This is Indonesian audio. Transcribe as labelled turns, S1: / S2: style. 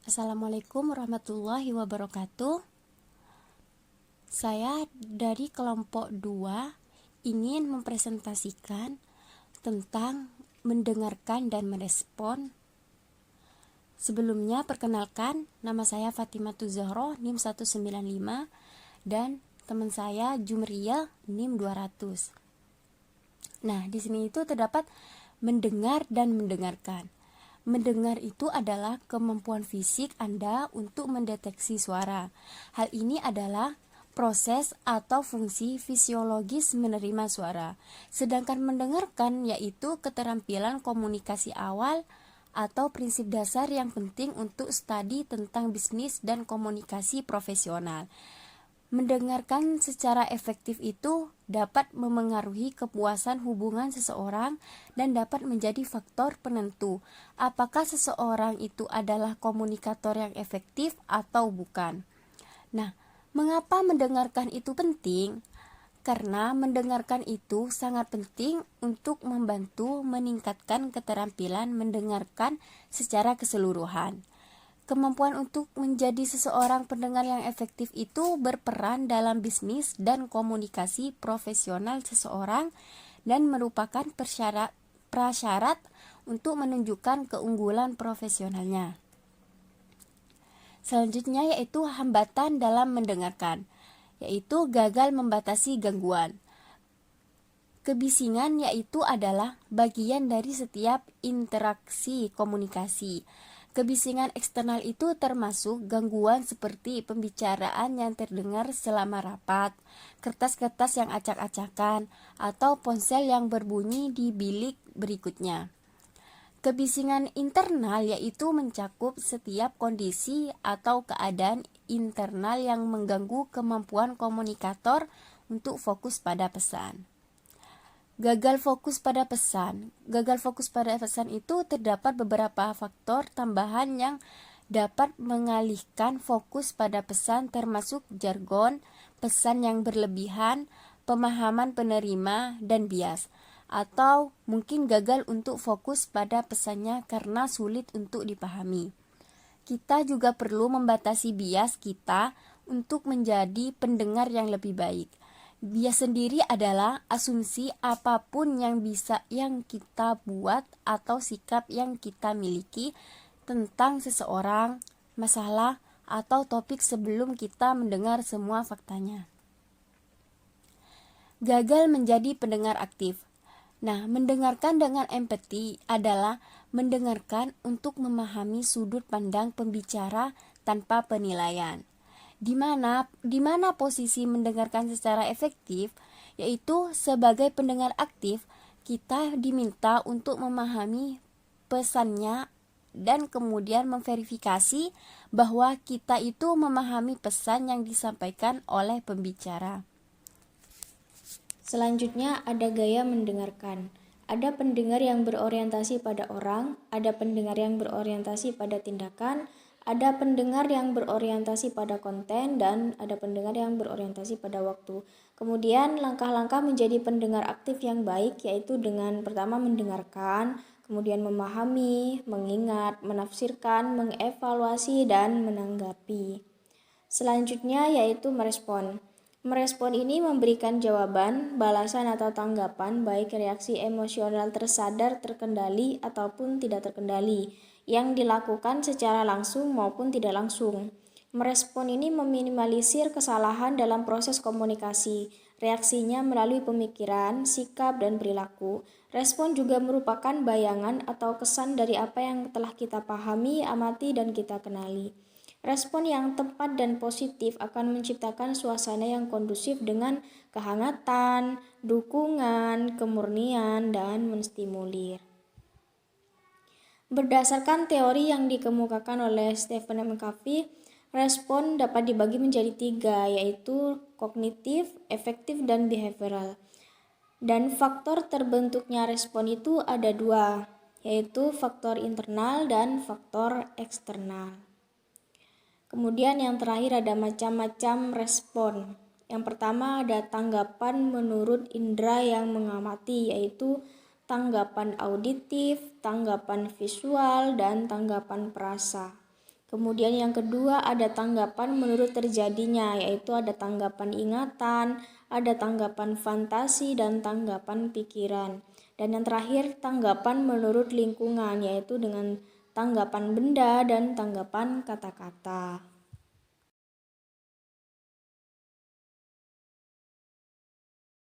S1: Assalamualaikum warahmatullahi wabarakatuh. Saya dari kelompok 2 ingin mempresentasikan tentang mendengarkan dan merespon. Sebelumnya perkenalkan, nama saya Fatimatuz Zahro, NIM 195, dan teman saya Jumriya, NIM 200. Nah, di sini itu terdapat mendengar dan mendengarkan. Mendengar itu adalah kemampuan fisik Anda untuk mendeteksi suara. Hal ini adalah proses atau fungsi fisiologis menerima suara. Sedangkan mendengarkan yaitu keterampilan komunikasi awal atau prinsip dasar yang penting untuk studi tentang bisnis dan komunikasi profesional. Mendengarkan secara efektif itu dapat memengaruhi kepuasan hubungan seseorang dan dapat menjadi faktor penentu apakah seseorang itu adalah komunikator yang efektif atau bukan. Nah, mengapa mendengarkan itu penting? Karena mendengarkan itu sangat penting untuk membantu meningkatkan keterampilan mendengarkan secara keseluruhan. Kemampuan untuk menjadi seseorang pendengar yang efektif itu berperan dalam bisnis dan komunikasi profesional seseorang dan merupakan prasyarat untuk menunjukkan keunggulan profesionalnya. Selanjutnya yaitu hambatan dalam mendengarkan, yaitu gagal membatasi gangguan. Kebisingan yaitu adalah bagian dari setiap interaksi komunikasi. Kebisingan eksternal itu termasuk gangguan seperti pembicaraan yang terdengar selama rapat, kertas-kertas yang acak-acakan, atau ponsel yang berbunyi di bilik berikutnya. Kebisingan internal yaitu mencakup setiap kondisi atau keadaan internal yang mengganggu kemampuan komunikator untuk fokus pada pesan. Gagal fokus pada pesan. Gagal fokus pada pesan itu terdapat beberapa faktor tambahan yang dapat mengalihkan fokus pada pesan termasuk jargon, pesan yang berlebihan, pemahaman penerima, dan bias. Atau mungkin gagal untuk fokus pada pesannya karena sulit untuk dipahami. Kita juga perlu membatasi bias kita untuk menjadi pendengar yang lebih baik. Bias sendiri adalah asumsi apapun yang kita buat atau sikap yang kita miliki tentang seseorang, masalah, atau topik sebelum kita mendengar semua faktanya. Gagal menjadi pendengar aktif. Nah, mendengarkan dengan empati adalah mendengarkan untuk memahami sudut pandang pembicara tanpa penilaian. Di mana posisi mendengarkan secara efektif, yaitu sebagai pendengar aktif, kita diminta untuk memahami pesannya dan kemudian memverifikasi bahwa kita itu memahami pesan yang disampaikan oleh pembicara.
S2: Selanjutnya ada gaya mendengarkan. Ada pendengar yang berorientasi pada orang, ada pendengar yang berorientasi pada tindakan, ada pendengar yang berorientasi pada konten, dan ada pendengar yang berorientasi pada waktu. Kemudian langkah-langkah menjadi pendengar aktif yang baik yaitu dengan pertama mendengarkan, kemudian memahami, mengingat, menafsirkan, mengevaluasi, dan menanggapi. Selanjutnya yaitu merespon. Merespon ini memberikan jawaban, balasan atau tanggapan baik reaksi emosional tersadar, terkendali, ataupun tidak terkendali yang dilakukan secara langsung maupun tidak langsung. Merespon ini meminimalisir kesalahan dalam proses komunikasi. Reaksinya melalui pemikiran, sikap, dan perilaku. Respon juga merupakan bayangan atau kesan dari apa yang telah kita pahami, amati, dan kita kenali. Respon yang tepat dan positif akan menciptakan suasana yang kondusif dengan kehangatan, dukungan, kemurnian, dan menstimulir. Berdasarkan teori yang dikemukakan oleh Stephen McAfee, respon dapat dibagi menjadi 3, yaitu kognitif, efektif, dan behavioral. Dan faktor terbentuknya respon itu ada 2, yaitu faktor internal dan faktor eksternal. Kemudian yang terakhir ada macam-macam respon. Yang pertama ada tanggapan menurut indera yang mengamati, yaitu tanggapan auditif, tanggapan visual, dan tanggapan perasa. Kemudian yang kedua ada tanggapan menurut terjadinya, yaitu ada tanggapan ingatan, ada tanggapan fantasi, dan tanggapan pikiran. Dan yang terakhir tanggapan menurut lingkungan, yaitu dengan tanggapan benda dan tanggapan kata-kata.